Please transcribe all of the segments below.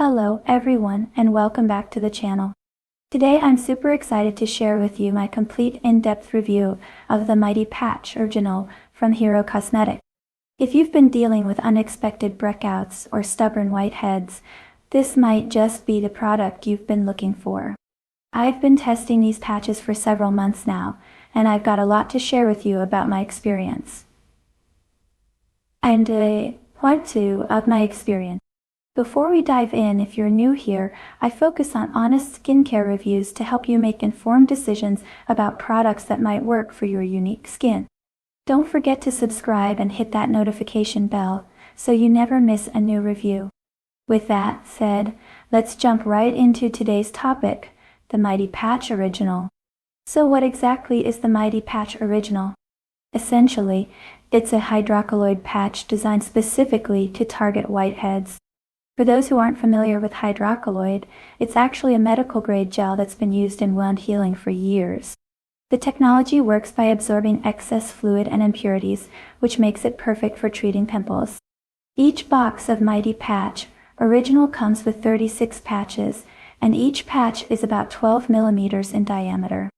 Hello everyone and welcome back to the channel. Today I'm super excited to share with you my complete in-depth review of the Mighty Patch Original from Hero Cosmetics. If you've been dealing with unexpected breakouts or stubborn whiteheads, this might just be the product you've been looking for. I've been testing these patches for several months now, and I've got a lot to share with you about my experience. And part 2 of my experience. Before we dive in, if you're new here, I focus on honest skincare reviews to help you make informed decisions about products that might work for your unique skin. Don't forget to subscribe and hit that notification bell so you never miss a new review. With that said, let's jump right into today's topic, the Mighty Patch Original. So what exactly is the Mighty Patch Original? Essentially, it's a hydrocolloid patch designed specifically to target whiteheads. For those who aren't familiar with hydrocolloid, it's actually a medical-grade gel that's been used in wound healing for years. The technology works by absorbing excess fluid and impurities, which makes it perfect for treating pimples. Each box of Mighty Patch Original comes with 36 patches, and each patch is about 12 millimeters in diameter.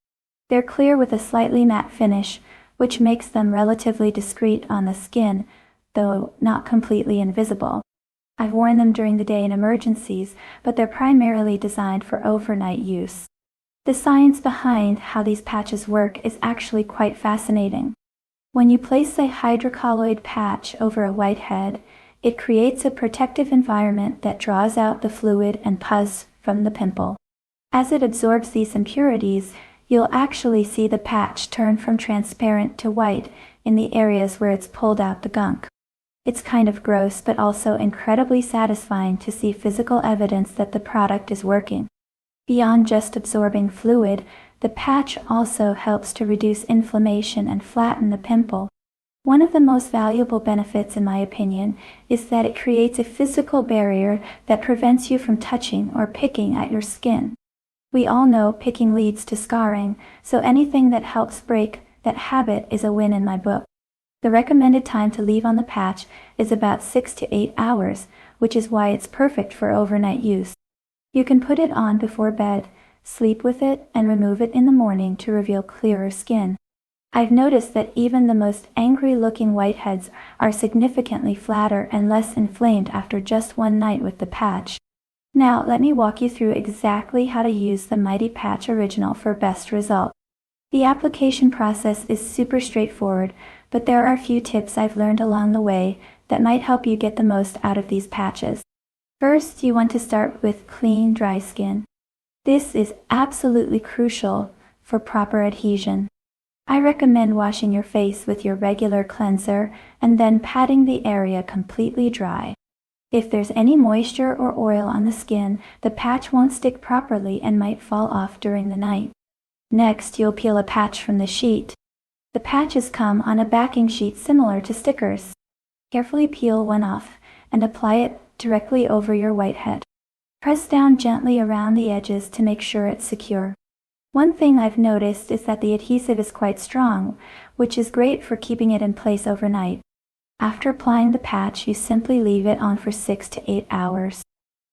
They're clear with a slightly matte finish, which makes them relatively discreet on the skin, though not completely invisible. I've worn them during the day in emergencies, but they're primarily designed for overnight use. The science behind how these patches work is actually quite fascinating. When you place a hydrocolloid patch over a whitehead, it creates a protective environment that draws out the fluid and pus from the pimple. As it absorbs these impurities, you'll actually see the patch turn from transparent to white in the areas where it's pulled out the gunk. It's kind of gross but also incredibly satisfying to see physical evidence that the product is working. Beyond just absorbing fluid, the patch also helps to reduce inflammation and flatten the pimple. One of the most valuable benefits, in my opinion, is that it creates a physical barrier that prevents you from touching or picking at your skin. We all know picking leads to scarring, so anything that helps break that habit is a win in my book. The recommended time to leave on the patch is about 6 to 8 hours, which is why it's perfect for overnight use. You can put it on before bed, sleep with it, and remove it in the morning to reveal clearer skin. I've noticed that even the most angry-looking whiteheads are significantly flatter and less inflamed after just one night with the patch. Now, let me walk you through exactly how to use the Mighty Patch Original for best result. The application process is super straightforward, but there are a few tips I've learned along the way that might help you get the most out of these patches. First, you want to start with clean, dry skin. This is absolutely crucial for proper adhesion. I recommend washing your face with your regular cleanser and then patting the area completely dry. If there's any moisture or oil on the skin, the patch won't stick properly and might fall off during the night. Next, you'll peel a patch from the sheet. The patches come on a backing sheet similar to stickers. Carefully peel one off and apply it directly over your whitehead. Press down gently around the edges to make sure it's secure. One thing I've noticed is that the adhesive is quite strong, which is great for keeping it in place overnight. After applying the patch, you simply leave it on for 6 to 8 hours.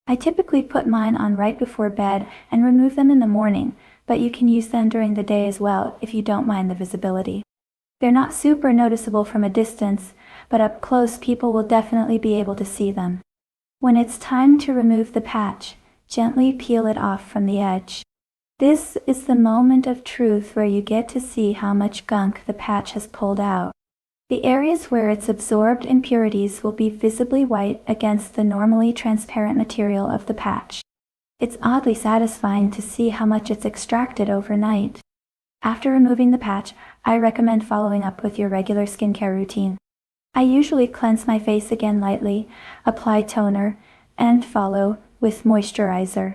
I typically put mine on right before bed and remove them in the morning, but you can use them during the day as well if you don't mind the visibility. They're not super noticeable from a distance, but up close people will definitely be able to see them. When it's time to remove the patch, gently peel it off from the edge. This is the moment of truth where you get to see how much gunk the patch has pulled out. The areas where it's absorbed impurities will be visibly white against the normally transparent material of the patch. It's oddly satisfying to see how much it's extracted overnight. After removing the patch, I recommend following up with your regular skincare routine. I usually cleanse my face again lightly, apply toner, and follow with moisturizer.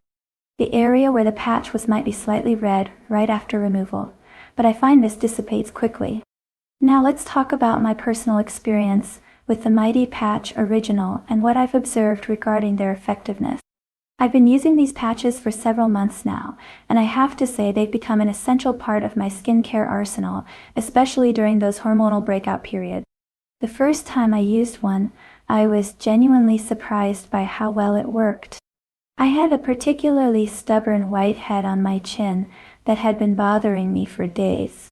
The area where the patch was might be slightly red right after removal, but I find this dissipates quickly. Now let's talk about my personal experience with the Mighty Patch Original and what I've observed regarding their effectiveness. I've been using these patches for several months now, and I have to say they've become an essential part of my skincare arsenal, especially during those hormonal breakout periods. The first time I used one, I was genuinely surprised by how well it worked. I had a particularly stubborn whitehead on my chin that had been bothering me for days.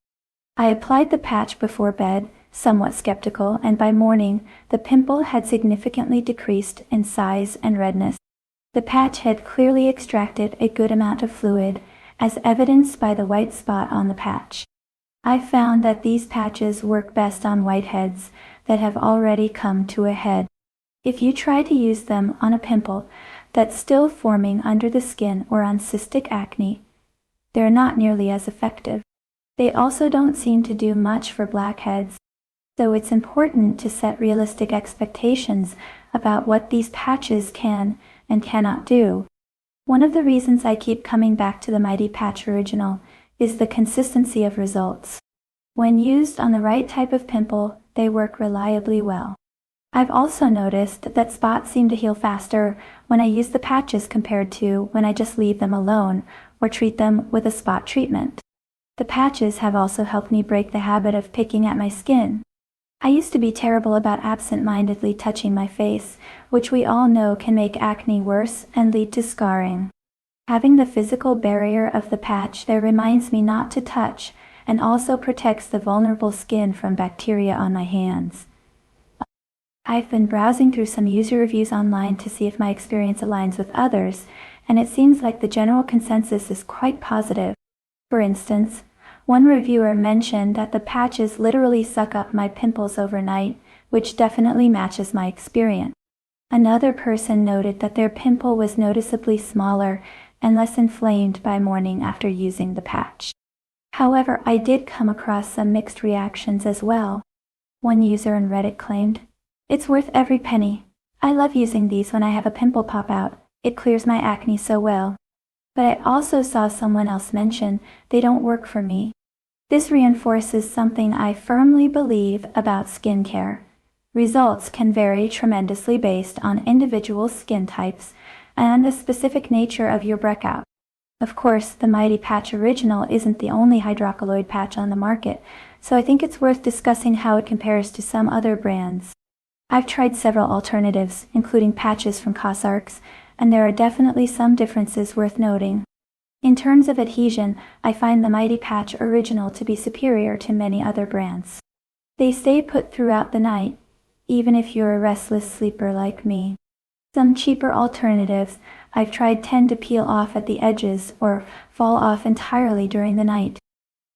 I applied the patch before bed, somewhat skeptical, and by morning the pimple had significantly decreased in size and redness. The patch had clearly extracted a good amount of fluid, as evidenced by the white spot on the patch. I found that these patches work best on whiteheads that have already come to a head. If you try to use them on a pimple that's still forming under the skin or on cystic acne, they're not nearly as effective. They also don't seem to do much for blackheads, so it's important to set realistic expectations about what these patches can and cannot do. One of the reasons I keep coming back to the Mighty Patch Original is the consistency of results. When used on the right type of pimple, they work reliably well. I've also noticed that spots seem to heal faster when I use the patches compared to when I just leave them alone or treat them with a spot treatment. The patches have also helped me break the habit of picking at my skin. I used to be terrible about absent-mindedly touching my face, which we all know can make acne worse and lead to scarring. Having the physical barrier of the patch there reminds me not to touch and also protects the vulnerable skin from bacteria on my hands. I've been browsing through some user reviews online to see if my experience aligns with others, and it seems like the general consensus is quite positive. For instance, one reviewer mentioned that the patches literally suck up my pimples overnight, which definitely matches my experience. Another person noted that their pimple was noticeably smaller and less inflamed by morning after using the patch. However, I did come across some mixed reactions as well. One user on Reddit claimed, "It's worth every penny. I love using these when I have a pimple pop out. It clears my acne so well." But I also saw someone else mention they don't work for me. This reinforces something I firmly believe about skincare. Results can vary tremendously based on individual skin types and the specific nature of your breakout. Of course, the Mighty Patch Original isn't the only hydrocolloid patch on the market, so I think it's worth discussing how it compares to some other brands. I've tried several alternatives, including patches from Cosrx, and there are definitely some differences worth noting. In terms of adhesion, I find the Mighty Patch Original to be superior to many other brands. They stay put throughout the night, even if you're a restless sleeper like me. Some cheaper alternatives I've tried tend to peel off at the edges or fall off entirely during the night.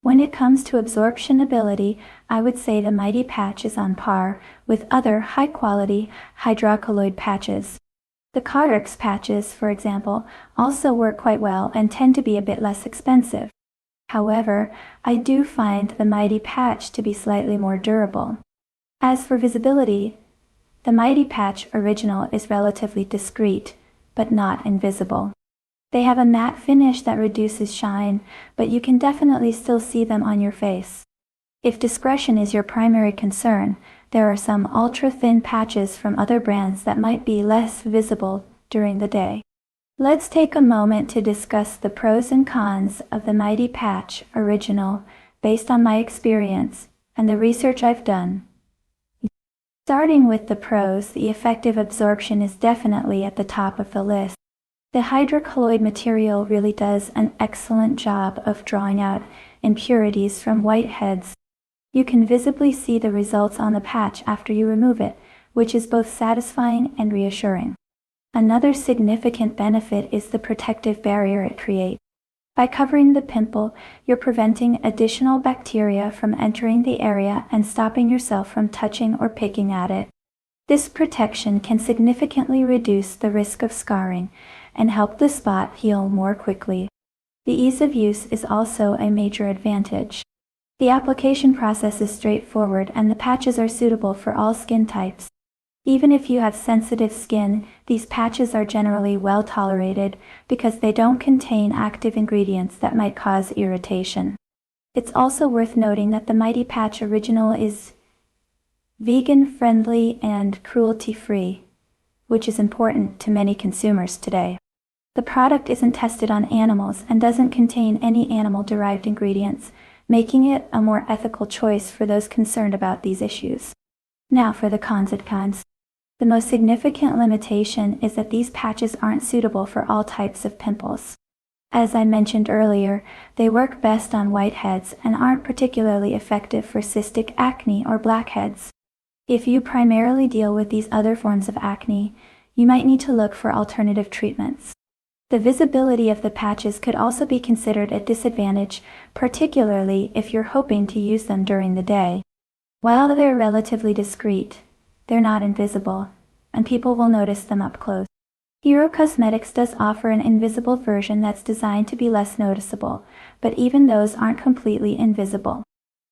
When it comes to absorption ability, I would say the Mighty Patch is on par with other high-quality hydrocolloid patches. The Cosrx patches, for example, also work quite well and tend to be a bit less expensive. However, I do find the Mighty Patch to be slightly more durable. As for visibility, the Mighty Patch Original is relatively discreet, but not invisible. They have a matte finish that reduces shine, but you can definitely still see them on your face. If discretion is your primary concern, there are some ultra-thin patches from other brands that might be less visible during the day. Let's take a moment to discuss the pros and cons of the Mighty Patch Original based on my experience and the research I've done. Starting with the pros, the effective absorption is definitely at the top of the list. The hydrocolloid material really does an excellent job of drawing out impurities from whiteheads. You can visibly see the results on the patch after you remove it, which is both satisfying and reassuring. Another significant benefit is the protective barrier it creates. By covering the pimple, you're preventing additional bacteria from entering the area and stopping yourself from touching or picking at it. This protection can significantly reduce the risk of scarring and help the spot heal more quickly. The ease of use is also a major advantage. The application process is straightforward and the patches are suitable for all skin types. Even if you have sensitive skin, these patches are generally well tolerated because they don't contain active ingredients that might cause irritation. It's also worth noting that the Mighty Patch Original is vegan-friendly and cruelty-free, which is important to many consumers today. The product isn't tested on animals and doesn't contain any animal-derived ingredients, making it a more ethical choice for those concerned about these issues. Now for the cons and cons. The most significant limitation is that these patches aren't suitable for all types of pimples. As I mentioned earlier, they work best on whiteheads and aren't particularly effective for cystic acne or blackheads. If you primarily deal with these other forms of acne, you might need to look for alternative treatments. The visibility of the patches could also be considered a disadvantage, particularly if you're hoping to use them during the day. While they're relatively discreet, they're not invisible, and people will notice them up close. Hero Cosmetics does offer an invisible version that's designed to be less noticeable, but even those aren't completely invisible.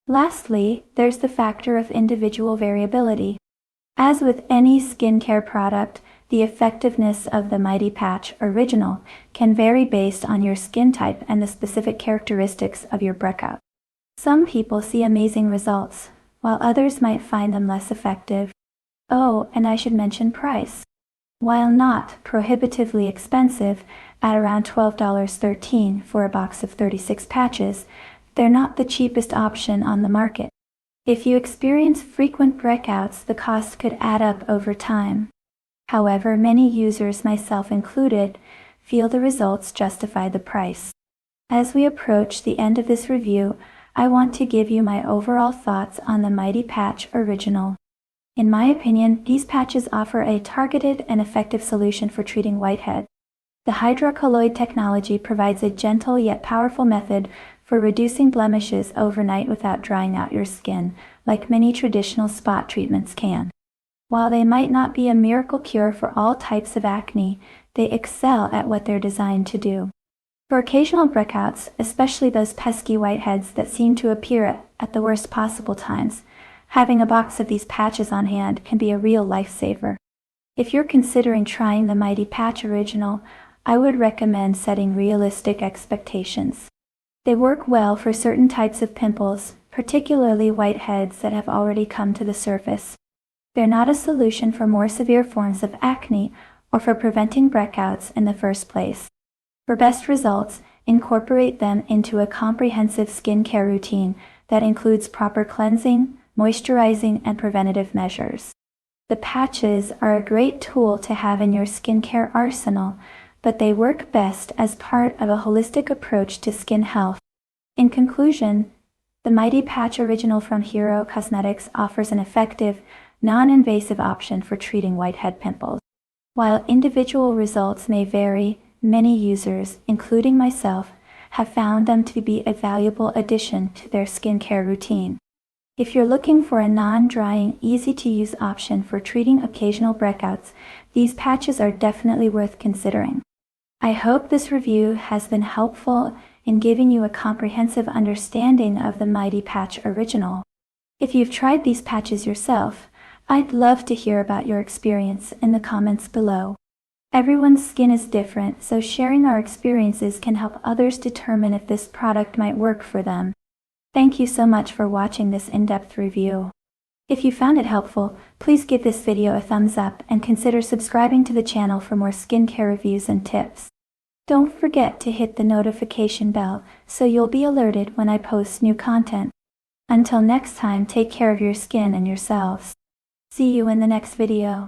Lastly, there's the factor of individual variability. As with any skincare product, the effectiveness of the Mighty Patch Original can vary based on your skin type and the specific characteristics of your breakout. Some people see amazing results, while others might find them less effective. Oh, and I should mention price. While not prohibitively expensive, at around $12.13 for a box of 36 patches, they're not the cheapest option on the market. If you experience frequent breakouts, the cost could add up over time. However, many users, myself included, feel the results justify the price. As we approach the end of this review, I want to give you my overall thoughts on the Mighty Patch Original. In my opinion, these patches offer a targeted and effective solution for treating whitehead. The hydrocolloid technology provides a gentle yet powerful method for reducing blemishes overnight without drying out your skin, like many traditional spot treatments can. While they might not be a miracle cure for all types of acne, they excel at what they're designed to do. For occasional breakouts, especially those pesky whiteheads that seem to appear at the worst possible times, having a box of these patches on hand can be a real lifesaver. If you're considering trying the Mighty Patch Original, I would recommend setting realistic expectations. They work well for certain types of pimples, particularly whiteheads that have already come to the surface. They're not a solution for more severe forms of acne or for preventing breakouts in the first place. For best results, incorporate them into a comprehensive skincare routine that includes proper cleansing, moisturizing, and preventative measures. The patches are a great tool to have in your skincare arsenal, but they work best as part of a holistic approach to skin health. In conclusion, the Mighty Patch Original from Hero Cosmetics offers an effective, non-invasive option for treating whitehead pimples. While individual results may vary, many users, including myself, have found them to be a valuable addition to their skincare routine. If you're looking for a non-drying, easy-to-use option for treating occasional breakouts, these patches are definitely worth considering. I hope this review has been helpful in giving you a comprehensive understanding of the Mighty Patch Original. If you've tried these patches yourself, I'd love to hear about your experience in the comments below. Everyone's skin is different, so sharing our experiences can help others determine if this product might work for them. Thank you so much for watching this in-depth review. If you found it helpful, please give this video a thumbs up and consider subscribing to the channel for more skincare reviews and tips. Don't forget to hit the notification bell so you'll be alerted when I post new content. Until next time, take care of your skin and yourselves. See you in the next video.